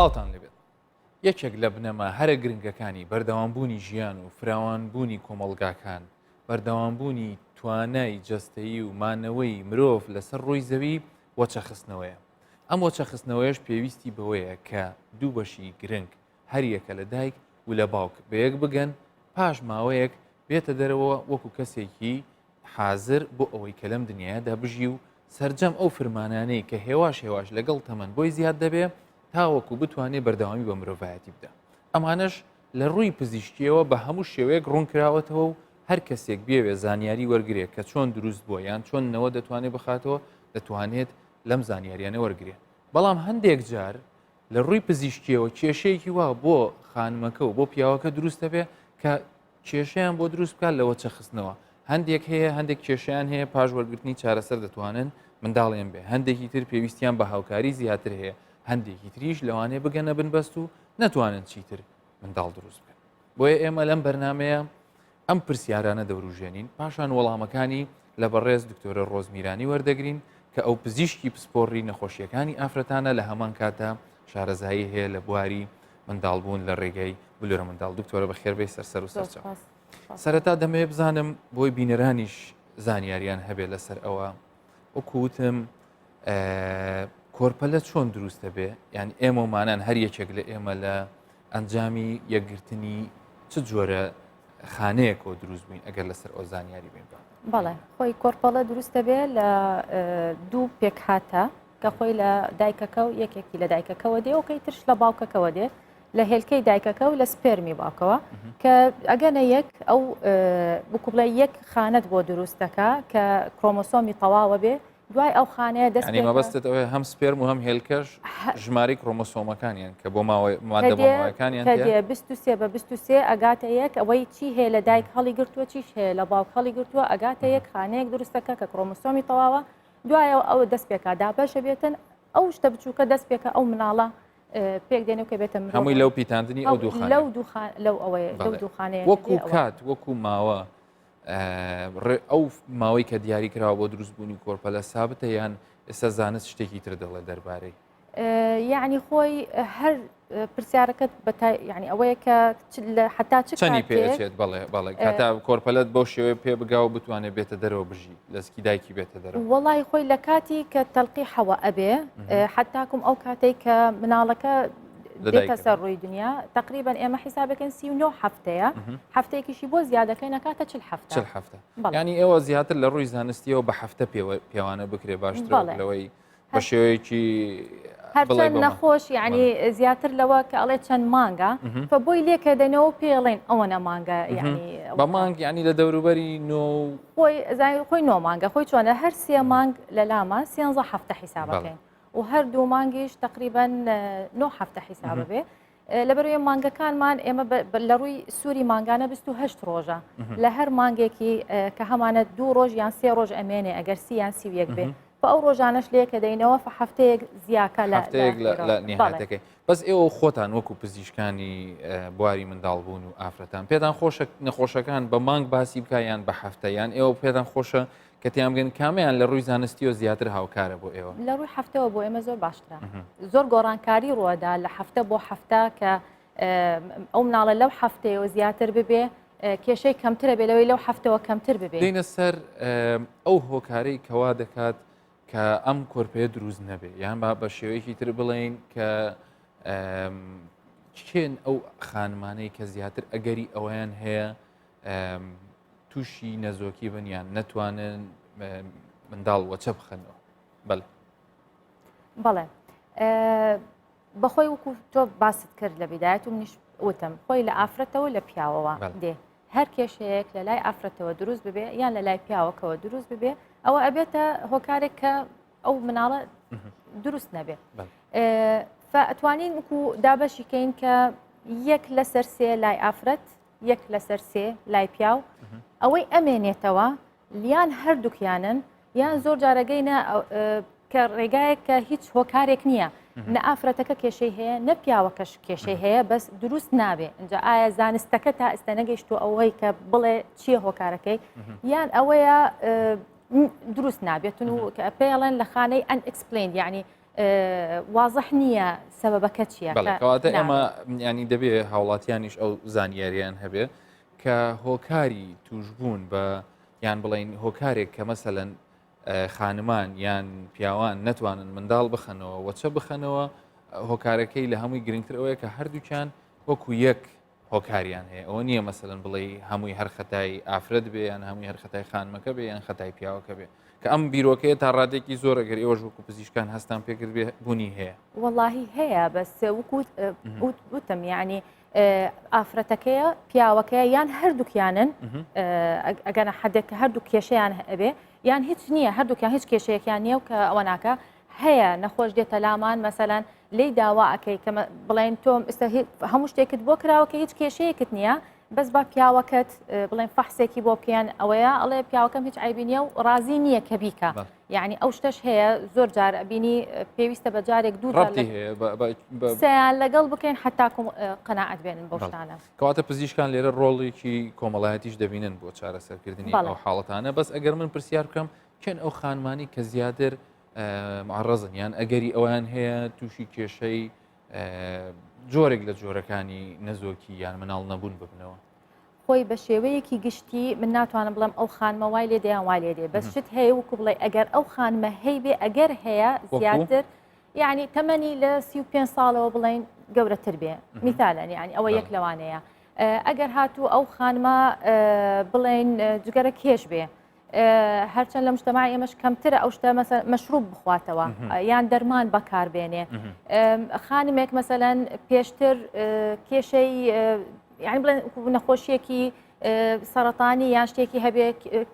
سڵاوتان لەبێت یەکێک لە بنەما هەرە گرنگەکانی بەردەوامبوونی ژیان و فراوانبوونی کۆمەڵگاکان بەردەوامبوونی توانای جەستەیی و مانەوەی مرۆڤ لەسەر ڕووی زەوی وەچەخستنەوەیە. ئەم وەچەخستنەوەیش پێویستی بەوەیە کە دوو بەشی گرنگ هەریەکە لە دایک و لە باوک بەیەک بگەن پاش ماوەیەک بێتە دەرەوە وەکو کەسێکی حازر بۆ ئەوەی کە لەم دنیادا بژی و سەرجەم ئەو فرمانانەی کە هێواش لەگەڵ تەمەەن بۆی زیاد دەبێ تاوەکو بتوانێت بەردەوامی بە مرۆڤایەتی بدە. ئەمانش لە ڕووی پزیشکیەوە بە هەموو شێوەیەک ڕوونکراوەتەوە و هەر کەسێک بێوێ زانیاری وەرگێت کە چۆن دروست بووە یان چۆن نەوە دەتوانێت بخاتەوە دەتوانێت لەم زانیاریانە وەرگێت. بەڵام هەندێک جار لە ڕووی پزیشکیەوە کێشەیەکی وا بۆ خانمەکە و بۆ پیاوەکە دروستە بێ کە کێشەیان بۆ دروست بکات لەوە چەخستنەوە. هەندێک هەیە هەندێک کێشیان هەیە پاش وەرگرتنی چارەسەر دەتوانن منداڵیان بێ هەندێکی تر پێویستیان بە هاوکاری زیاتر هەیە هەندێکی تریش لەوانەیە بگەنە بنبەست و نەتوانن چیتر منداڵ دروست بکەن. بۆیە ئێمە لەم بەرنمەیە ئەم پرسیارانە دەوروژێنین پاشان وەڵامەکانی لە بەڕێز دکتۆرە ڕۆزمیرانی وەردەگرین کە ئەو پزیشکی پسپۆڕی نەخۆشیەکانی ئافرەتانە لە هەمان کاتە شارەزایی هەیە لە بواری منداڵبوون لە ڕێگەی بلورە منداڵ. دکتۆرە بەخێربەی سەرسەر و سەرچاو. سەرەتا دەمەوێت بزانم بۆی بینەرانیش زانیاریان هەبێت لەسەر ئەوە وەکوتم کۆرپەلە چۆن دروستە بێ یعنی ئێمەمانان هەر یەکێک لە ئێمە لە ئەنجامی یەکگرتنی چ جۆرە خانەیەکەوە دروست بووین ئەگەر لەسەر ئەو زانیاری بین. بەڵێ خۆی کۆرپەڵە دروستە بێ لە دوو پێک هاتە کە خۆی لە دایکەکە و یەکێکی لە دایکەکەەوە دێ و کەی ترش لە باوکەکەەوە دێ لە هێلکەی دایکەکە و لە سپێرمی باوکەوە کە ئەگەنە یەک ئەو بکوبڵە یەک خانەت بۆ دروستەکە کە کرۆمۆسۆمی تەواوە بێ دوای ئەو خانەیە دەست مەبەستێت ئەوەیە هەم سپێرم و هەم هێلکەش ژماری کرۆمۆسۆمەکانیان کە بۆ مادە بۆماوەکانیان 23 بە 23 ئەگاتە یەک ئەوەی چی هەیە لە دایک هەڵی گرتووە چیش هەیە لە باوک هەڵی گرتووە ئەگاتە یەک خانەیەک دروستەکە کە کرۆمۆسۆمی تەواوە دوایەوە ئەوە دەست پێکا داپەشە بێتن ئەو شتە بچووکە دەست پێکە ئەو مناڵە پێک دێنێ کە بێتە هەمووی لەو پیتاندنی ئەو لەو ئەوەیە لەو دووخانەیە وەکو کات وەکو ماوە ئەو ماوەی کە دیاری کراوە بۆ دروستبوونی کۆرپەلە سابتە یان ئێستا زانست شتێکی تر دەڵێ دەربارەی یعنی خۆی هەر پرسیارەکەت ینی ئەوەیە کە حتا چەندی پێچێت بەڵێ کاتا کۆرپەلت بۆ شێوەیە پێ بگا و بتوانێت بێتە دەرەوە بژی لەسکی دایکی بێتە دەرەوە. وەڵی خۆی لە کاتی کە تەلقی حەوە ئەبێ حتاکم ئەو کاتێک کە مناڵەکە دێتە سەر ڕووی دنیا تقریبا ئێمە حیسابەکەن 39 هەفتەیە هەفتەیەکیشی بۆ زیادەکەی نەکاتە 40 هەفتە ینی ئێوە زیاتر لە ڕووی زانستیەوە بە هەفتە پێوانە بکرێ باشتر لەوەی بە شێوەیەکی هەرچەند نەخۆش یعنی زیاتر لەوە کە ئەڵێ چەند مانگە بۆی لێکە دەنەوە پێڵێن ئەوە نەمانگە ینی بە مانگ ینی لە دەوروبەری خۆی نۆ مانگە خۆی چۆنە هەر سێ مانگ لە لامە 13 هەفتە حیسابەکەین و هەر دوو مانگیش تقریبا 9 هەفتە حیسابە بێ لەبەروی مانگەکانمان ئێمە لە ڕووی سووری مانگانە 28 ڕۆژە لە هەر مانگێکی کە هەمانە 2 ڕۆژ یان 3 ڕۆژ ئەمێنێ ئەگەر سییان سیویەک بێ ئەو ڕۆژانش لێکە دەینەوە هەفتەیەک زیاکە لە نهاتەکەی بەس ئێوە خۆتان وەکو پزیشکانی بواری منداڵبوون و ئافرەتان پێتان خۆشە نەخۆشەکان بە مانگ باسی بکیان بە هەفتەیان ئێوە پێتان خۆشە کە تیان بگەن کامیان لە ڕووی زانستی و زیاتر هاوکارە بۆ ئێوە لە ڕووی هەفتەوە بۆ ئێمە زۆر باشترە زۆر گۆڕانکاری ڕوەدا لە هەفتە بۆ هەفتە کە ئەو مناڵە لەو هەفتەیەوە زیاتر ببێ کێشەی کەمترە بێ لەوەی لەو هەفتەوە کەمتر ببێ دێنە سەر ئەو هۆکارەی کەوا دەکات کە ئەم کۆرپەیە دروست نەبێ یان بە شێوەیەکی تر بڵێن کە چێن ئەو خانمانەی کە زیاتر ئەگەری ئەویان هەیە تووشی نەزۆکی بنیان نەتوانن منداڵ وەچە بخەنەوە. بەڵێ بەخۆی وەکو تۆ باست کرد لە بیدایەت و منیش وتم خۆی لە ئافرەتەوە لە پیاوەوە دێ هەر کێشەیەک لە لای ئافرەتەوە دروست ببێ یان لە لای پیاوەکەوە دروست ببێ ئەوە ئەبێتە هۆکارێک کە ئەو مناڵە دروست نەبێ فەتوانین وەکو دابەشیکەین کە یەک لەسەر سێ لای ئافرەت یەک لەسەر سێ لای پیاو ئەوەی ئەمێنێتەوە لیان هەردووکیانن یان زۆر جارەگەینە کە ڕێگایەک کە هیچ هۆکارێک نییە نە ئافرەتەکە کێشەی هەیە نە پیاوەکەش کێشەی هەیە بەس دروست نابێ اینجا ئایا زانستەکە تا ئێستا نەگەیشتووە ئەوەی کە بڵێ چییە هۆکارەکەی یان ئەوەیە دروست نابێتن و کە پێڵێن لە خانەی ئەنئەکسپلین یعنی وازح نییە سەبەبەکە چییە بەڵێکەواتە ئێمە ینی دەبێ هاوڵاتیانیش ئەو زانیاریان هەبێ کە هۆکاری توشبوون بە یان بڵین هۆکارێک کە مەسەلەن خانمان یان پیاوان نەتوانن منداڵ بخەنەوە وەچە بخەنەوە هۆکارەکەی لە هەمووی گرنگتر ئەوەیە کە هەردووچان وەکو یەک هۆکاریان هەیە ئەوە نییە مەسەلەن بڵێ هەمووی هەر خەتای ئافرەت بێ یان هەمووی هەر خەتای خانمەکە بێ یان خەتای پیاوەکە بێ کە ئەم بیرۆکەیە تا ڕادێکی زۆر ئەگەر ئێوەش وەکو پزیشکان هەستان پێکرد بێ بوونی هەیە وەڵاهی هەیە بەس وتم یعنی ئافرەتەکەیە پیاوەکەیە یان هەردووکیانن ئەگەنە حدێککە هەردوو کێشەیان هەبێ یان هیچ نییە هەردووکیان هیچ کێشەیەکیان نییە و کە ئەوە ناکە هەیە نەخۆش دێتە لامان مەسەلەن لی داوا ئەەکەی کە بڵێن تۆم هەموو شتێکت بۆ کراوەکە هیچ کێشەیەکت نییە بەس با پیاوەکەت بڵێن فەحسێکی بۆ بکەیان ئەوەیە ئەڵێ پیاوەکەم هیچ عیبی نییە و ڕازی نییە کە بیکە یعنی ئەو شتەش هەیە زۆر جار ئەبینی پێویستە بە جارێک دووسیان لەگەڵ بکەین حتاکم قەناعەت بێنن بەو شتانە کەواتە پزیشکان لێرە ڕۆڵێکی کۆمەڵایەتیش دەبینن بۆ چارەسەرکردنی ئەو حاڵەتانە بەس ئەگەر من پرسیار بکەم کێن ئەو خانمانی کە زیاتر معڕەزن یان ئەگەری ئەویان هەیە تووشی کێشەی جۆرێک لە جۆرەکانی نەزۆکی یان مناڵ نەبوون ببنەوە خۆی بە شێوەیەکی گشتی من ناتوانم بڵم ئەو خانمە وای لێ دەیان وای لێ دێ بەس شت هەیە وکو بڵێ ئەگەر ئەو خانمە هەی بێ ئەگەر هەیە زیاتر یعنی تەمەنی لە 35 ساڵەوە بڵین گەورەتر بێ میثالەن یعنی ئەوە یەک لەوانەیە ئەگەر هاتوو ئەو خانمە بڵێن جگەرە کێش بێ هەرچەند لە مجتەماع ئێمەش کەمترە ئەو شتە مەشروب بخواتەوە یان دەرمان بەکاربێنێ خانمێک مەسەلەن پێشتر کێشەی یعنی بڵێن نەخۆشیەکی سەرەتانی یان شتێکی هەبێ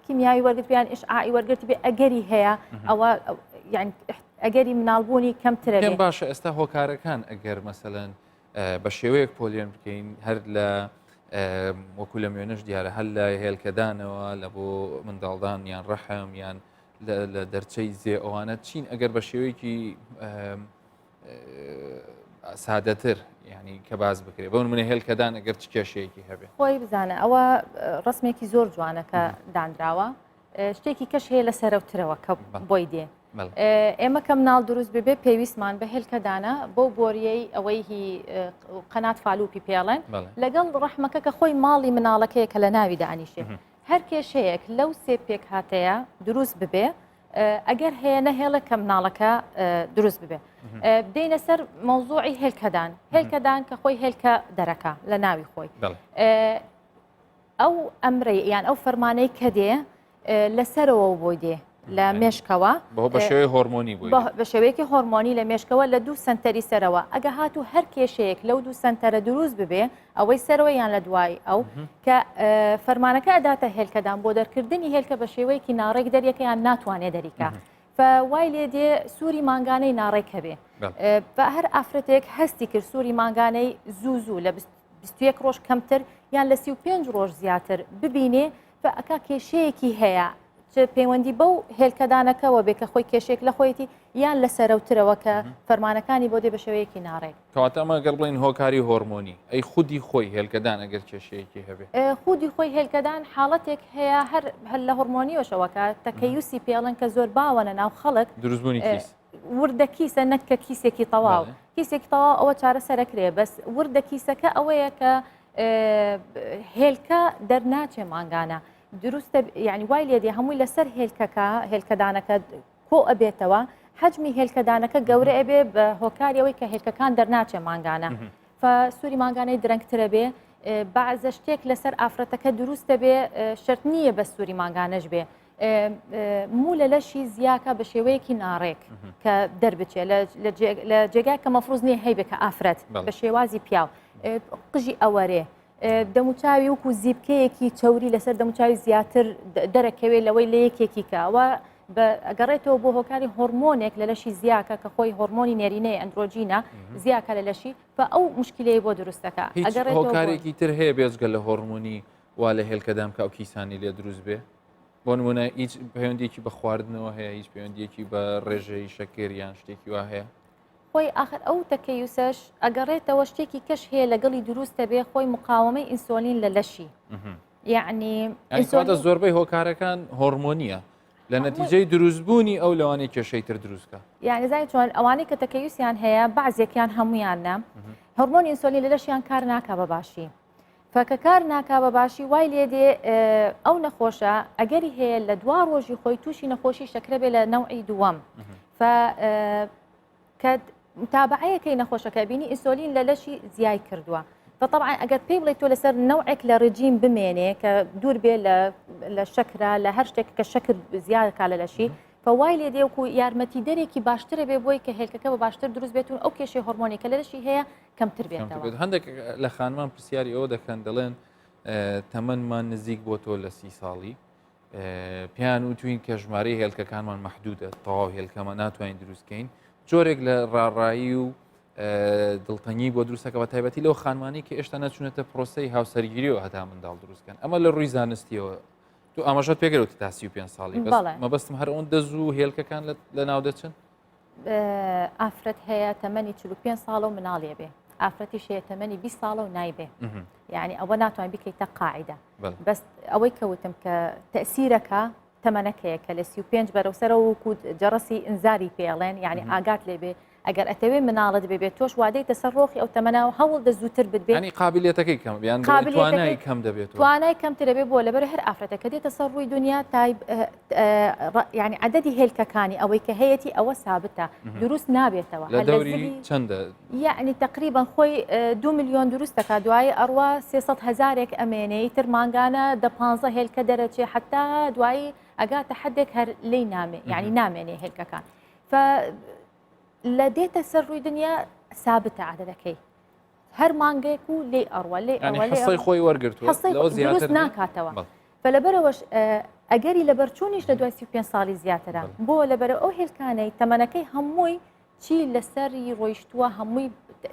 کیمیاوی وەرگرت بیان ئیشعاعی وەرگرت بێ ئەگەری هەیە ئەوە یعنی ئەگەری مناڵبوونی کەمترە پێم باشە ئێستا هۆکارەکان ئەگەر مەسەلەن بە شێوەیەک پۆلیۆن بکەین هەر لە وەکو لە میێنش دیارە هەل لە هێلکەدانەوە لە بۆ منداڵدان یان ڕەحم یان لە دەرچەی زێ ئەوانە چین ئەگەر بە شێوەیەکی سادەتر ینی کە باز بکرێت بەون منە هێلکەدان ئەگەر چ کێشەیەکی هەبێ خۆی بزانە ئەوە ڕسمێکی زۆر جوانەکە دانراوە شتێکی کەش هەیە لە سەرەوترەوە کە بۆی دێ ئێمە کە مناڵ دروست ببێ پێویستمان بە هێلکەدانە بۆ بۆریەی ئەوەی هی قەنات فالوپی پێڵێن لەگەڵ ڕەحمەکە کە خۆی ماڵی مناڵەکەیە کە لە ناوی دانیشێ هەر کێشەیەک لەو سێ پێک هاتەیە دروست ببێ ئەگەر هەیە نەهێڵە کە مناڵەکە دروست ببێ بدەینە سەر مەوزوعی هێلکەدان هێلکەدان کە خۆی هێلکە دەرەکە لە ناوی خۆی ئەو ئەمرەی یان ئەو فەرمانەی کە دێ لەسەرەوە بۆی دێ لە مێشکەوە بە شێوەی هۆرمۆنی بووی بە شێوەیەکی هۆرمۆنی لە مێشکەوە لە دوو سنتەری سەرەوە ئەگە هاتوو هەر کێشەیەک لەو دوو سنتەرە دروست ببێ ئەوەی سەرەوە یان لە دوای ئەو کە فەرمانەکە ئەداتە هێلکەدان بۆ دەرکردنی هێلکە بە شێوەیەکی ناڕێک دەریەکەیان ناتوانێت دەریکە فوای لێ دێ سووری مانگانەی ناڕێک هەبێ بە هەر ئافرەتێک هەستی کرد سووری مانگانەی زوو لە 21 ڕۆژ کەمتر یان لە 35 ڕۆژ زیاتر ببینێ بە ئەکا کێشەیەکی هەیە پەیوەندی بەو هێلکەدانەکەەوە بێ کە خۆی کێشێک لە خۆیەتی یان لە سەرەوترەوە کە فەرمانەکانی بۆ دێ بە شێوەیەکی ناڕێک کەواتەمە گەر بڵین هۆکاری هۆرمۆنی ئەی خودی خۆی هێلکەدان ئەگەر کێشەیەکی هەبێ خودی خۆی هێلکەدان حاڵەتێک هەیە هەر لە هۆرمۆنیەوەشەوەکە تەکەیوسی پێڵن کە زۆر باوەنە ناو خەڵک دروستبوونی کیس وردە کیسە نەکە کیسێکی تەواو کیسێکی تەواو ئەوە چارە سەرەکرێ بەس وردە کیسەکە ئەوەیە کە هێلکە دەرناچێ مانگانە دروستە یعنی وای لێدێ هەمووی لەسەر هێلکەدانەکە کۆ ئەبێتەوە حجمی هێلکەدانەکە گەورە ئەبێ بە هۆکاریەوەی کە هێلکەکان دەرناچێ مانگانە سووری مانگانەی درەنگترە بێ بەعزە شتێک لەسەر ئافرەتەکە دروستە بێ شرت نییە بە سووری مانگانەش بێ مو لە لەشی زیاکە بە شێوەیەکی ناڕێک کە دەربچێ لە جێگای کە مەفروز نییە هەیبێ کە ئافرەت بە شێوازی پیاو قژی ئەوەرێ دەموچاوی وەکو زیبکەیەکی چوری لەسەر دەموچاوی زیاتر دەرەکەوێت لەوەی لە یەکێکی کەوە ئەگەڕێتەوە بۆ هۆکاری هۆرمۆنێک لە لەشی زیاکە کە خۆی هۆرمۆنی نێرینەی ئەندرۆجینە زیاکە لە لەشی بە ئەو مشکلەیە بۆ دروستەکە هۆکارێکی تر هەیە بێزگە لە هۆرمۆنی وا لە هێلکەدام کە ئەو کیسانی لێ دروست بێ بۆ نمونە هیچ پەیوەندێکی بە خواردنەوە هەیە هیچ پەیوەندێکی بە ڕێژەی شەکر یان شتێکی وا هەیە خۆی آخر ئەو تەکەیوسەش ئەگەڕێتەوە شتێکی کەش هەیە لەگەڵی دروستە بێ خۆی مقاومەی ئینسۆلین لە لەشی یعنی ئینسۆلین زۆربەی هۆکارەکان هۆرمۆنیە لە نەتیجەی دروستبوونی ئەو لەوانەیە کێشەی تر دروستکە. یعنی زای چۆن ئەوانەی کە تەکەویستیان هەیە بەعزێکیان هەمویانە هۆرمۆنی ئینسۆلین لە لەشیان کار ناکا بە باشی. فکە کار ناکا بە باشی وای لێ دێ ئەو نەخۆشە ئەگەری هەیە لە دوا ڕۆژی خۆی تووشی نەخۆشی شەکرە بێ لە نەوعی دووەم. کە متابعەیەکەی نەخۆشەکە بینی ئینسۆلین لە لەشی زیای کردووە. فطبعا ئەگەر پێی بڵێ تۆ لەسەر نەوعێک لە ڕژیم بمێنێ کە دوور بێ لە شەکرە لە هەر شتێک کە شەکر زیادکا لە لەشی فوای لێ دێوەکو یارمەتی دەرێکی باشترە بێ بۆی کە هێلکەکە بە باشتر دروست بێتون ئەو کێشەی هۆرمۆنی کە لە لەشی هەیە کەمتر بێتەوە. هەندێک لە خانمان پرسیاری ئەوە دەکەن دەڵێن تەمەنمان نزیک بۆ تۆ لە 30 ساڵی پیان و توین کە ژمارەی هێلکەکانمان مەحدودە تەواو هێلکەمە ناتوانین دروستکەین جۆرێک لە ڕاڕایی و دڵتەنگی بۆ دروستەکە بە تایبەتی لەو خانمانی کە ئێشتا نەچونێتە پرۆسەی هاوسەرگیریەوە هەتا منداڵ دروستکەن ئەمە لە ڕووی زانستیەوە تو ئاماژەت پێگەوتی تا 35 ساڵی مەبەستم هەر ئەوەن دەزوو هێلکەکان لە ناو دەچن ئافرەت هەیە تەمەنی 45 ساڵە و مناڵێ بێ ئافرەتیش هەیە تەمەنی 20 ساڵە و نایبێ یعنی ئەوە ناتوانین بکەیتە قاعدە بەس ئەوەی کەوتم کە تەسیرەکە تەمەنەکەیە کە لە 35 بەرەوسەرە وکو جەڕسی ئینزاری پێڵێن یعنی ئاگات لێبێ ئەگەر ئەتەوێ مناڵت بێت تۆش وادەی تەسەڕۆخی ئەو تەمەناو هەوڵ دەزووتر ببێت ینی قابلیەتەکەی کەم بیان توانای کەم دەبێت توانای کەمترە بێ بۆ لەبەر هەر ئافرەتەکە دێتە سەر ڕووی دنیا ینی عەدەدی هێلکەکانی ئەوەی کە هەیەی ئەوە سابتە دروست نابێتەوە لە دەوری چەندە یعنی تقریبا خۆی 2 میلیۆن دروستەکە دوای ئەڕوا 300 هزارێک ئەمێنەی تر مانگانە دە 15 هێلکە دەرەچێ حتا دوایی ئەگاتە حدێک هەر لی نامێ یعنی نامێنێ هێلکەکان لە دێتە سەر ڕووی دنیا سابتە عادەکەی هەر مانگێک و لێ ئەڕوە لێ ئەوەی خۆی وەرگرتووە دروست ناکاتەوە فلەبەرەوەش ئەگەری لە بەرچوونیش لە دوای 35 ساڵی زیاترە بۆ لەبەرە ئەو هێلکانەی تەمەنەکەی هەمووی چی لەسەری ڕۆیشتووە هەمووی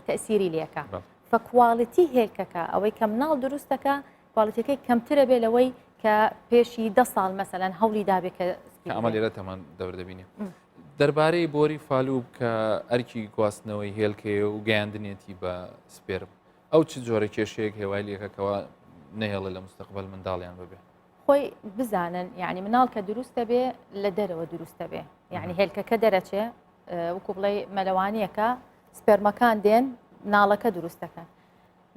تەسیری لێکە فکواڵیتی هێلکەکە ئەوەی کە مناڵ دروستەکە کواڵیتەکەی کەمترە بێ لەوەی کە پێشی 10 ساڵ مەسەلەن هەوڵی دابێت کە ئەمە لێرە تەمان دەوردەبینێ دەربارەی بۆری فالوب کە ئەرکی گواستنەوەی هێلکەیە و گەیاندنێتی بە سپێرم ئەو چ جۆرە کێشەیەک هێوای لێکەکەەوە نهێڵە لە مستقبل منداڵیان ببێ خۆی بزانن یعنی مناڵ کە دروستە بێ لە دەرەوە دروستە بێ یعنی هێلکەکە دەرەچێ وەکو بڵێ مەلەوانیەکە سپێرمەکان دێن ناڵەکە دروستەکەن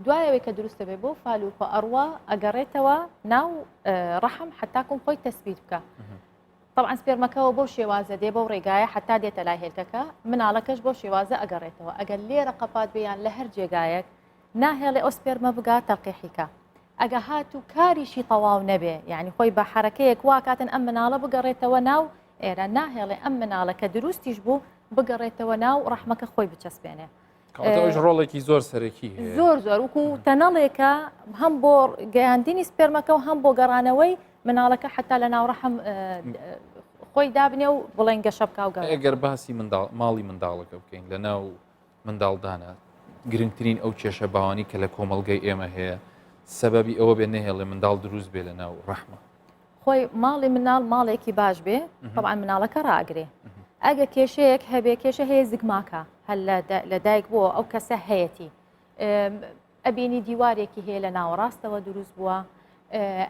دوایەوەی کە دروستە بێ بۆ فالوپە ئەڕوا ئەگەڕێتەوە ناو ڕەحم حتاکم خۆی تەسبیت بکە طبعا سپێرمەکەەوە بۆ شێوازە دێ بەو ڕێگایە حتا دێتە لای هێلکەکە مناڵەکەش بۆ شێوازە ئەگەڕێتەوە ئەگەر لێرە قەپات بیان لە هەر جێگایەک ناهێڵێ ئەو سپێرمە بگا تەلقیحیکە ئەگە هات و کاریشی تەواو نەبێ یعنی خۆی بە حرەکەیەک واکاتن ئەم مناڵە بگەڕێتەوە ناو ئێرە ناهێڵێ ئەم مناڵە کە دروستیش بوو بگەڕێتەوە ناو ڕەحمەکە خۆی بچەسپێنێ ڕۆڵێکی زۆر سەرەکی زۆر وەکو تەنەڵێکە هەم بۆ گەیاندنی سپێرمەکە و هەم بۆ گەڕانەوەی مناڵەکە حتا لە ناوڕەحم خۆی دابنێ و بڵێن گەشە بکە و ئەگەر باسی ماڵی منداڵەکە بکەین لە ناو منداڵدانە گرنگترین ئەو کێشە باوانی کە لە کۆمەڵگەی ئێمە هەیە سەبەبی ئەوە بێ نەهێڵێ منداڵ دروست بێ لە ناو ڕەحمە خۆی ماڵی مناڵ ماڵێکی باش بێ طبعا مناڵەکە ڕاگرێ ئەگە کێشەیەک هەبێ کێشە هەیە زگماکە هەل لە دایک بووە ئەو کەسە هەیەی ئەبینی دیوارێکی هەیە لە ناوەڕاستەوە دروست بووە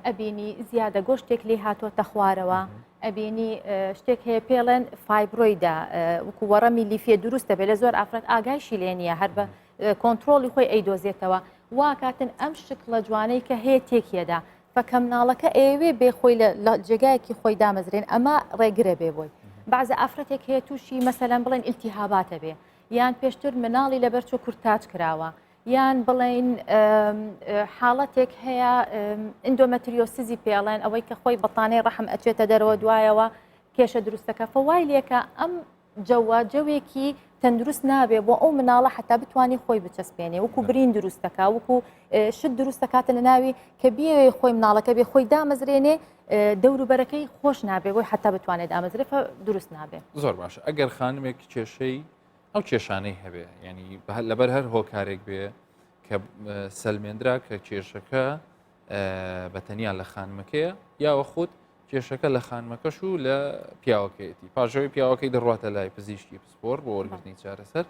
ئەبینی زیادە گۆشتێک لێ هاتوۆتە خوارەوە ئەبینی شتێک هەیە پێڵێن فایبرۆیدا وەکو وەڕەمی لیفێ دروستە بێ لە زۆر ئافرەت ئاگایشی لێ نییە هەر بە کۆنتترۆلی خۆی ئەیدۆزێتەوە واکاتن ئەم شکلە جوانەی کە هەیە تێکیەدا فەکە مناڵەکە ئێوێ بێخۆی لە جێگایەکی خۆی دامەزرێن ئەمە ڕێگرە بێ بۆی بعضە ئافرەتێک هەیە تووشی مەسەلەن بڵێن ئیلتیهاباتە بێ یان پێشتر مناڵی لەبەر چۆ کورتاج کراوە یان بڵێن حاڵەتێک هەیە ئیندۆمەتریۆسیزی پێڵێن ئەوەی کە خۆی بەتانەی ڕەحم ئەچێتە دەرەوە دوایەوە کێشە دروستەکە فوای لێکە ئەم جەوێکی تەندروست نابێ بۆ ئەو مناڵە حتا بتوانانی خۆی بچەسپێنێ وەکو برین دروستەکە وەکو شت دروستەکاتە لە ناوی کە بێ خۆی مناڵەکە بێ خۆی دامەزرێنێ دەوروبەرەکەی خۆش نابێ بۆی حتا بتوانێت ئامەزرێ دروست نابێ زۆر باشە ئەگەر خانمێک کێشەی ئەو کێشانەی هەبێ ینی لەبەر هەر هۆکارێک بێ کە سەلمێنرا کە کێشەکە بەتەنیا لە خانمەکەیە یاوە خودت کێشەکە لە خانمەکەش و لە پیاوەکەیەتی پاژەوەی پیاوەکەی دەڕاتە لای پزیشکی پسپۆر بۆ وەرگرتنی چارەسەر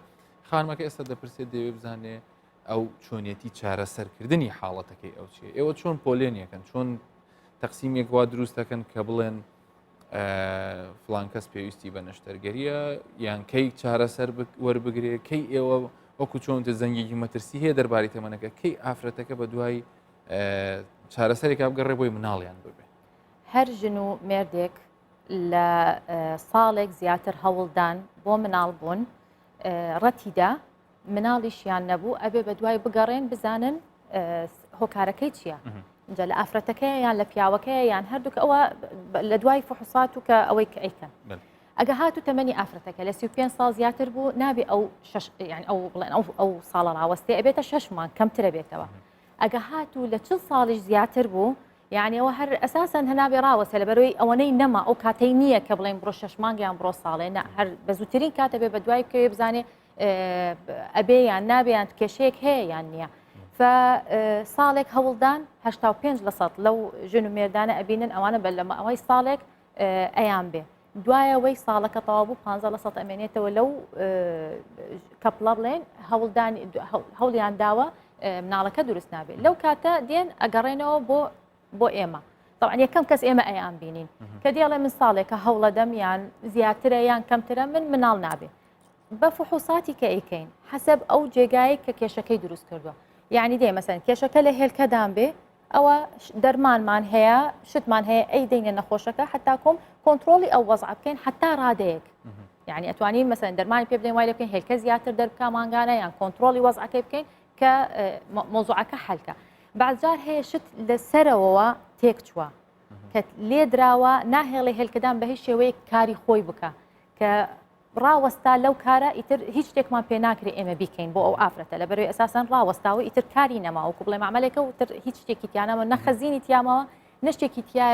خانمەکە ئێستا دەپرسێت دەوێ بزانێ ئەو چۆنیەتی چارەسەرکردنی حاڵەتەکەی ئەو چیە ئێوە چۆن پۆلێنیەکەن چۆن تەقسیمێک وا دروست دەکەن کە بڵێن فڵان کەس پێویستی بە نەشتەرگەریە یان کەی چارەسەر وەربگرێ کەی ئێوە وەکو چۆنتە زەنگێکی مەترسی هەیە دەربارەی تەمەنەکە کەی ئافرەتەکە بە دوای چارەسەرێکا بگەڕێ بۆی مناڵیان ببێ. هەر ژن و مێردێک لە ساڵێک زیاتر هەوڵدان بۆ مناڵ بوون ڕەتیدا مناڵیشیان نەبوو ئەبێ بە دوای بگەڕێن بزانن هۆکارەکەی چییە؟ اینجا لە ئافرەتەکەی یان لە پیاوەکەی یان هەردووکە ئەوە لە دوای فحوسات و کە ئەوەی کە ئەیکەن. ئەگە هاتو تەمەنی ئافرەتەکە لە 35 ساڵ زیاتر بوو نابێ ئەو ساڵە ڕاوەستێ ئەبێتە 6 مانگ کەمترە بێتەوە. ئەگە هاتو لە 40 ساڵیش زیاتر بوو یعنی ئەوە هەر ئەساسەن هەنابێ ڕاوەستە لە بەرەوەی ئەوەنەی نەما ئەو کاتەی نییە کە بڵێن بڕۆ 6 مانگ یان بڕۆ ساڵێ هەر بە زووترین کاتە بێ بە دوای بکەوێ بزانێ ئەبێ یان نابێ یان کێشەیەک هەیە یان نییە. ساڵێک هەوڵدان 85% لەو ژن و مێردانە ئەبینن ئەوانە بە لەمە ئەوەی ساڵێک ئەیان بێ دوایە وەی ساڵەکە تەواو بوو 15% ئەمێنێتەوە لەو کەپڵە بڵێن هەوڵیان داوە مناڵەکە دروست نابێت لەو کاتە دێن ئەگەڕێنەوە بۆ ئێمە طبعا یەکەم کەس ئێمە ئەیان بینین کە دێڵێ من ساڵێکە هەوڵە دەم یان زیاترە یان کەمترە من مناڵ نابێ بە فحوساتی کە ئەیکەین حەسەب ئەو جێگایی کە کێشەکەی دروست کردووە یعنی دێ مەسەن کێشەکە لە هێلکەدان بێ ئەوە دەرمانمان هەیە شتمان هەیە ئەی دەینە نەخۆشەکە حتا کۆم کۆنتترۆلی ئەو وەزع بکەین حتا ڕادەیەک یعنی ئەتوانین مەسەن دەرمانی پێ بدەین وای لە بکەین هێلکە زیاتر دەربکە مانگانە یان کۆنتترۆلی وەزعەکەی بکەین کە مۆزوعەکە حەلکە بعضجار هەیە شت لەسەرەوە تێک چووە کە لێ دراوە ناهێڵێ هێلکەدان بە هیچ شێوەیە کاری خۆی بکە کە ڕاوەستا لەو کارە ئیتر هیچ شتێکمان پێ ناکرێ ئێمە بیکەین بۆ ئەو ئافرەتە لە بەروی ئەساسان ڕاوەستاوە ئیتر کاری نەماوەکو بڵێ معمەلێکە و تر هیچ شتێکی تیانەوە نەخەزینی تیامەوە نشتێکی تایە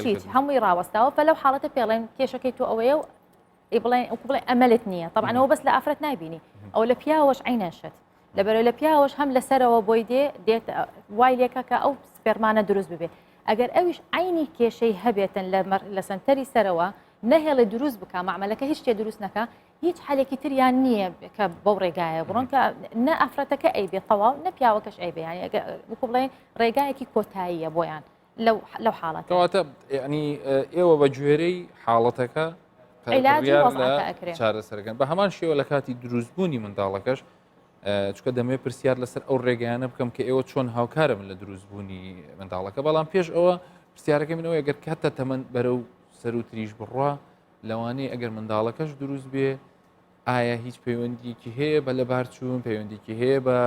هیچ هەمووی ڕاوەستاوە بە لەو حاڵەتە پێڵێن کێشەکەی تۆ ئەوەیە و بڵێ ئەمەلت نییە طبعا ئەوە بەس لە ئافرەت نایبینی ئەو لە پیاوەش عینەشت لەبەرەوەی لە پیاوەش هەم لەسەرەوە بۆی دێت وای لێکە کە ئەو سپێرمانە دروست ببێ ئەگەر ئەویش عینی کێشەی هەبێتن لە سنتەری سەرەوە نەهێڵێ دروست بکە معمەلەکە هیچ شتێ دروست نەکە هیچ حالێکی تریان نییە کە بەو ڕێگایە بڕۆن کە نە ئافرەتەکە ئەیبێ تەواو نە پیاوەکەش ئەیبێ وەکو بڵێن ڕێگایەکی کۆتاییە بۆیان لەو حاڵەت کەواتە ینی ئێوە بە گوێرەی حاڵەتەکە چارەسەرەکەن بە هەمان شێوە لە کاتی دروستبوونی منداڵەکەش چکە دەمێ پرسیار لەسەر ئەو ڕێگەیانە بکەم کە ئێوە چۆن هاوکارە من لە دروستبوونی منداڵەکە بەڵام پێش ئەوە پرسیارەکە منەوە ئەگەر کاتە تەمەەن بەرەو سەر و تریش بڕوا لەوانەیە ئەگەر منداڵەکەش دروست بێ ئایا هیچ پەیوەندیکی هەیە بە لە بارچوون پەیوەندیکی هەیە بە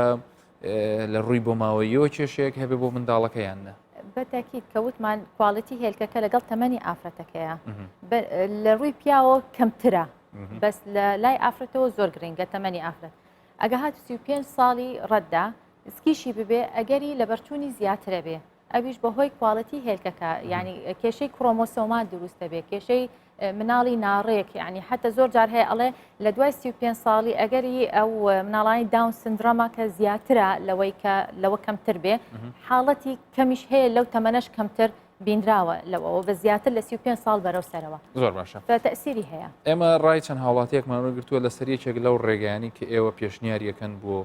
لە ڕووی بۆ ماوەیەوە کێشەیەک هەبێ بۆ منداڵەکەیان نە بەتاکیید کەوتمان کواڵەتی هێلکەکە لەگەڵ تەمەنی ئافرەتەکەیە لە ڕووی پیاوە کەمترە بەس لە لای ئافرەتەوە زۆر گرنگە تەمەنی ئافرەت ئەگە هات 35 ساڵی ڕەتدا سکیشی ببێ ئەگەری لە بەرچوونی زیاترە بێ ئەویش بەهۆی کواڵەتی هێلکەکە ینی کێشەی کرۆمۆسۆمان دروستە بێ کێشەی مناڵی ناڕێک ینی حتا زۆر جار هەیە ئەڵێ لە دوای 35 ساڵی ئەگەری ئەو مناڵانی داون سندرۆمە کە زیاترە لەوەی کە لەوە کەمتر بێ حاڵەتی کەمیش هەیە لەو تەمەنەش کەمتر بینراوە لەوەوە بە زیاتر لە 35 ساڵ بەرەو سەرەوە زۆر باشە تەسیری هەیە ئێمە ڕای چەند هاوڵاتیەکمان گرتووە لە سەرێکێک لەو ڕێگەیانی کە ئێوە پێشنیاریەکەن بۆ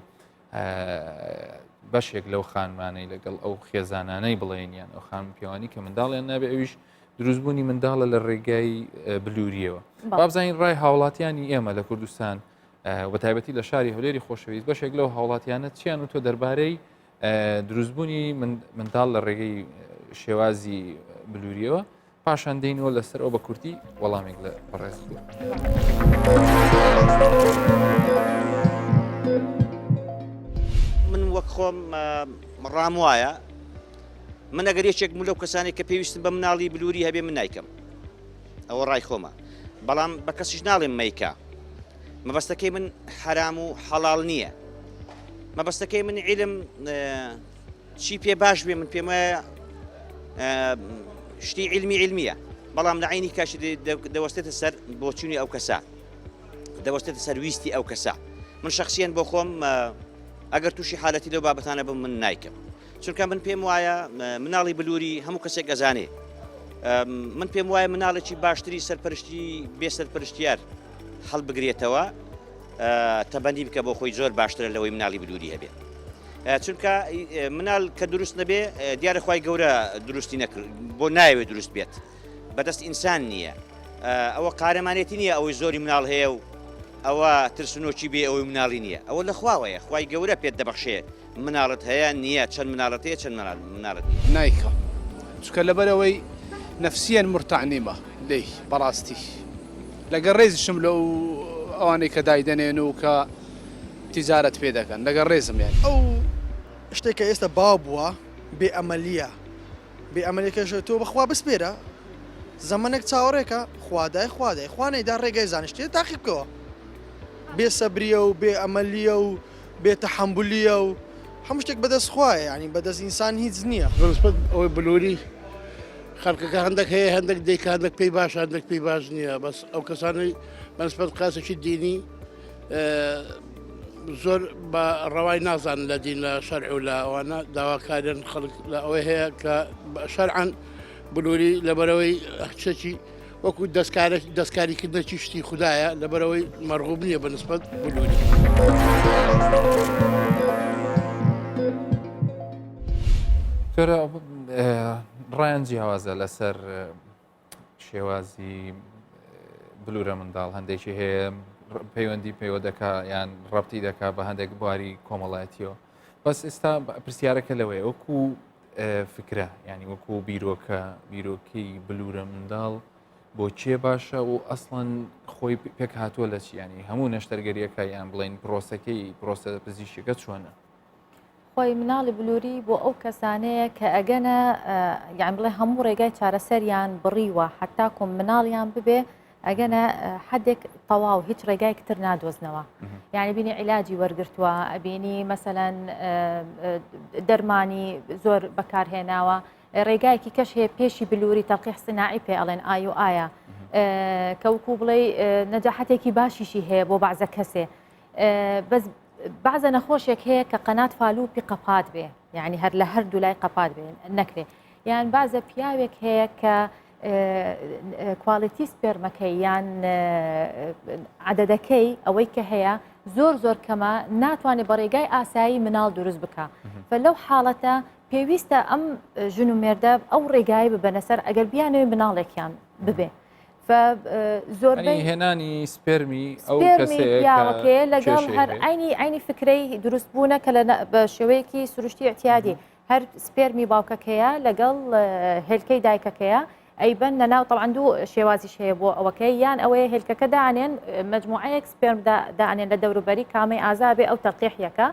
بەشێک لەو خانمانەی لەگەڵ ئەو خێزانانەی بڵێنیان ئەو خان پیاوانی کە منداڵیان نابێ ئەویش دروستبوونی منداڵە لە ڕێگای بلووریەوە بابزانین ڕای هاوڵاتیانی ئێمە لە کوردستان بە تایبەتی لە شاری هەولێری خۆشەویست بەشێک لەو هاوڵاتیانە چیان و تۆ دەربارەی دروستبوونی منداڵ لە ڕێگەی شێوازی بلووریەوە پاشان دێنەوە لەسەر ئەو بە کورتی وەڵامێک لە بەڕێز من وەک خۆم ڕام وایە من ئەگەر یەکێک لەو کەسانی کە پێویستن بە مناڵی بلووری هەبێ من نیکەم ئەوە ڕای خۆمە بەڵام بە کەسیش ناڵێم مەیکە مەبەستەکەی من حرام و حەڵاڵ نییە مەبەستەکەی من عیلم چی پێ باش بێ من پێم وایە شتی علمیە بەڵام لە عینی کاشی دەوەستێتە سەر بۆچوونی ئەو کەسە دەوەستێتە سەر ویستی ئەو کەسە من شخصیان بۆ خۆم ئەگەر تووشی حالەتی لەو بابەتانە بم من نیکەم چونکە من پێم وایە مناڵی بلووری هەموو کەسێک ئەزانێ من پێم وایە مناڵێکی باشتری سەرپەرشتی بێ سەرپەرشتیار هەڵبگرێتەوە تەبەندی بکە بۆ خۆی زۆر باشترە لەوەی مناڵی بلووری هەبێت چونکە مناڵ کە دروست نەبێ دیارە خوای گەورە دروستی نەکرد بۆ نایەوێت دروست بێت بەدەست ئینسان نییە ئەوە قارەمانێتی نییە ئەوەی زۆری مناڵ هەیە و ئەوە ترسنۆکی بێ ئەوەی مناڵی نییە ئەوە لە خواوەیە خوای گەورە پێت دەبەخشێ مناڵت هەیە نییە چەند مناڵەت هەیە چەند مناڵت نایکە چکە لەبەرەوەی نەفسیان مرتعنیمە لێی بەڕاستی لەگەڵ ڕێزیشم لەو ئەوانەی کە دایدەنێن و کە تیجارەت پێ دەکەن لەگەڵ ڕێزم یان ئەو شتێکە ئێستا باو بووە بێ ئەمەلیە بێ ئەمەلیەکەش تۆ بەخوا بسپێرە زەمانێک چاوەڕێکە خوادای خوانەیدا ڕێگای زانشتێ تاقی بکەوە بێ سەبریە و بێ ئەمەلیە و بێ تەحەمبولیە و هەموو شتێک بەدەست خوایە ینی بەدەست ئینسان هیچ نییە بەنسبەت ئەوەی بلووری خەڵکەکە هەندێک هەیە هەندێک دیکە هەندێک پێی باش هەندێک پێی باش نییە بەس ئەو کەسانی بەنسبەت قاسێکی دینی زۆر بە ڕەوای نازانن لە دین لە شەرع و لە ئەوانە داواکارن خەڵک لە ئەوەی هەیە کە شەرعەن بلووری لەبەرەوەی شتێکی وەکو دەستکاریکردنەکی شتی خوددایە لەبەرەوەی مەرغوب نییە بەنسبەت بلووری. ڕایان جیاوازە لەسەر شێوازی بلورە منداڵ هەندێکی هەیە پەیوەندی پێوە دەکا یان ڕەبتی دەکا بە هەندێک بواری کۆمەڵایەتیەوە بەس ئێستا پرسیارەکە لەوەیە وەکو فکرە ینی وەکو بیرۆکەی بلورە منداڵ بۆ چێ باشە و ئەسڵەن خۆی پێک هاتووە لە چی ینی هەموو نەشتەرگەریەکە یان بڵین پرۆسە پزیشکەکە چۆنە خۆی مناڵی بلووری بۆ ئەو کەسانەیە کە ئەگەنە یان بڵێ هەموو ڕێگای چارەسەریان بڕیوە حتاکم مناڵیان ببێ ئەگەنە حدێک تەواو هیچ ڕێگایکتر نادۆزنەوە یعنی بینی عیلاجی وەرگرتووە ئەبینی مەسەلەن دەرمانی زۆر بەکارهێناوە ڕێگایەکی کەش هەیە پێشی بلووری تەڵقیح سناعی پێ ئەڵێن ئای و ئایە کەوکو بڵێ نەجاحەتێکی باشیشی هەیە بۆ بەعزە کەسێ بەس بعضە نەخۆشێک هەیە کە قەنات فالوپی قەپات بێ یعنی هەر لە هەردوو لای قەپات بێ نەکرێ یان بازە پیاوێک هەیە کە کواڵیتی سپێرمەکەی یان عەدەدەکەی ئەوەی کە هەیە زۆر کەمە ناتوانێت بە ڕێگای ئاسایی مناڵ دروست بکە لەو حاڵەتە پێویستە ئەم ژن و مێردە ئەو ڕێگای ببەنە سەر ئەگەر بیانەوێ مناڵێکیان ببێ زۆربەی هێنانی سپێرمی ئەو کەسەیە لەگەڵ هەر عینی فکرەی دروستبوونە کە بە شێوەیەکی سروشتی احتیادی هەر سپێرمی باوکەکەیە لەگەڵ هێلکەی دایکەکەیە ئەیبەن نەناو طبعاً دوو شێوازیش هەیە بۆ ئەوەکەی یان ئەوەیە هێلکەکە دانێن مجموعەیەک سپێرم دانێن لە دەوروبەری کامەی ئازابێ ئەو تەقیحیەکە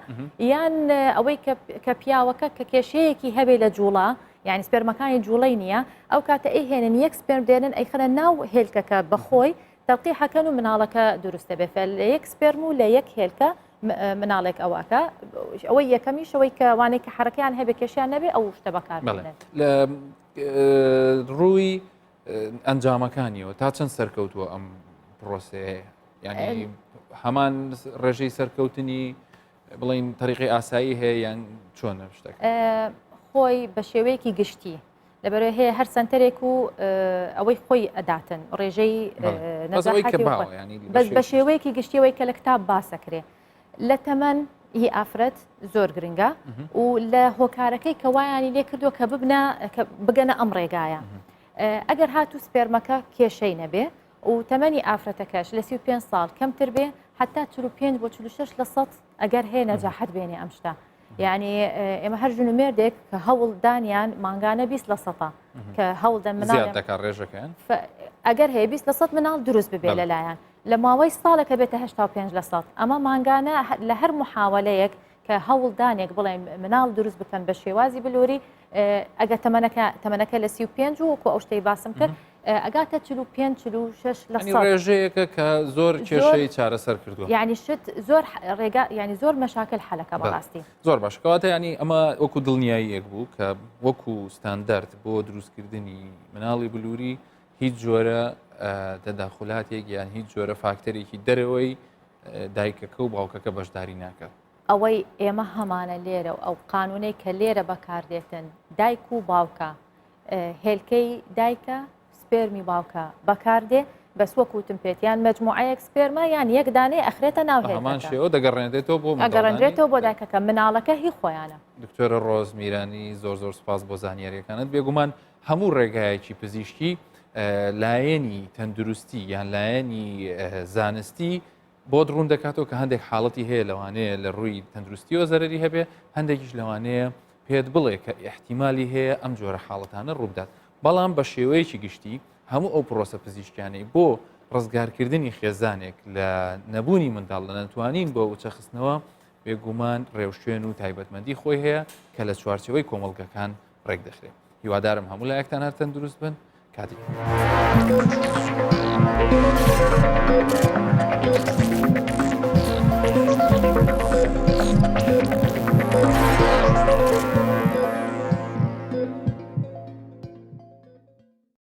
یان ئەوەی کە پیاوەکە کە کێشەیەکی هەبێ لە جوڵا یعنی سپێرمەکانی جوڵەی نییە ئەو کاتە ئەیهێنن یەک سپێرم دێنن ئەیخەنە ناو هێلکەکە بەخۆی تەقیحەکەن و مناڵەکە دروستە بێ لە یەک سپێرم و لە یەک هێلکە مناڵێک ئەوەکە ئەوەی یەکەمیش ئەوەی کە وانەی کە حرەکەیان هەبێ کێشیان نەبێ ئەو شتە بەکار ڕووی ئەنجامەکانیەوە تا چەند سەرکەوتووە ئەم پرۆسەیە ینی هەمان ڕێژەی سەرکەوتنی بڵین تەریقی ئاسایی هەیە یان چۆنە شتێک خۆی بە شێوەیەکی گشتی لەبەرەوەی هەیە هەر سنتەرێک و ئەوەی خۆی ئەداتن ڕێژەی بەس بە شێوەیەکی گشتیەوەی کە لە کتاب باسەکرێ لە تەمەەن هی ئافرەت زۆر گرنگە و لە هۆکارەکەی کە وایانی لێ کردووە کە بگەنە ئەم ڕێگایە ئەگەر هاتوو سپێرمەکە کێشەی نەبێ و تەمەنی ئافرەتەکەش لە 35 ساڵ کەمتر بێ حتا 45 بۆ 46% ئەگەر هەیە نەجاحەت بێنێ ئەم شتە یعنی ئێمە هەر ژن و مێردێک کە هەوڵ دانیان مانگانە 20% کە هەوڵ دەن مناڵ ڕێژەکەیان ئەگەر هەیە 20% مناڵ دروست ببێ لەلایەن لە ماوەی ساڵەکە بێتە 85% ئەمە مانگانە لە هەر محاولەیەک کە هەوڵ دانێک بڵێ مناڵ دروست بکەن بە شێوازی بلووری ئەگە تەمەنەکە لە 35 و ئەو شتەی باسم کرد ئەگاتە 45-46% ڕێژەیەکە کە زۆر کێشەی چارەسەر کردووە یعنی شت زۆر ڕێگا ینی زۆر مەشاکل حەلەکە بەڕاستی زۆر باش کەواتە ینی ئەمە وەکو دڵنیاییەک بوو کە وەکو ستاندەرد بۆ دروستکردنی مناڵی بلووری هیچ جۆرە تەداخولاتێک یان هیچ جۆرە فاکتەرێکی دەرەوەی دایکەکە و باوکەکە بەشداری ناکات ئەوەی ئێمە هەمانە لێرە و ئەو قانونەی کە لێرە بەکاردێتن دایک و باوکە هێلکەی دایکە سپێرمی باوکە بەکاردێ بەس وەکوتم پێێتیان مجموعەیەک سپێرمە یان یەک دانێ ئەخرێتە ناو هەمان شێوە دەگەڕێنێتەوە بۆ ئەگەڕێنرێتەوە بۆ دایکەکە مناڵەکە هی خۆیانە دکتۆرە ڕۆز میرانی زۆر سپاس بۆ زانیاریەکانت بێگومان هەموو ڕێگایەکی پزیشکی لایەنی تەندروستی یان لایەنی زانستی بۆ ڕوون دەکاتەوە کە هەندێک حاڵەتی هەیە لەوانەیە لە ڕووی تەندروستیەوە زەرری هەبێ هەندێکیش لەوانەیە پێت بڵێ کە احتیممالی هەیە ئەم جۆرە حاڵەتانە ڕوودات بەڵام بە شێوەیەکی گشتی هەموو ئەو پرۆسە پزیشکیانەی بۆ ڕزگارکردنی خێزانێک لە نەبوونی منداڵ لە نەتوانین بۆ وچەخستنەوە بێگومان ڕێوشێن و تایبەتمەندی خۆی هەیە کە لە چوارچەوەی کۆمەڵگەکان ڕێک دەخرێت هیوادارم هەموو لایەکتان هەر تەندروست بن کاتی